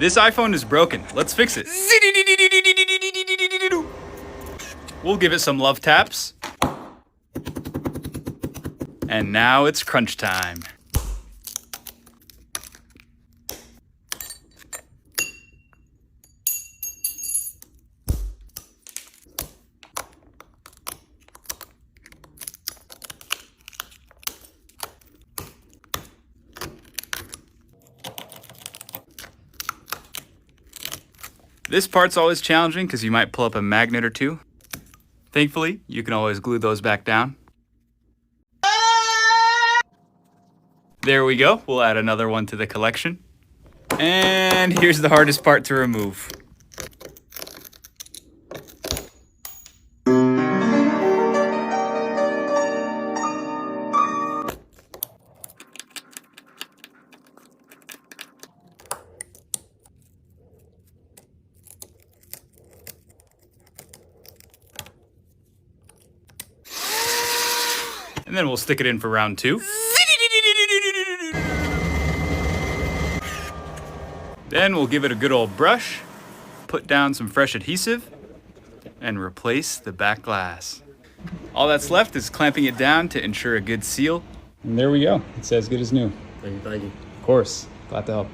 This iPhone is broken. Let's fix it. We'll give it some love taps. And now it's crunch time. This part's always challenging because you might pull up a magnet or two. Thankfully, you can always glue those back down. There we go. We'll add another one to the collection. And here's the hardest part to remove. And then we'll stick it in for round 2. Then we'll give it a good old brush, put down some fresh adhesive, and replace the back glass. All that's left is clamping it down to ensure a good seal. And there we go. It's as good as new. Thank you. Of course. Glad to help.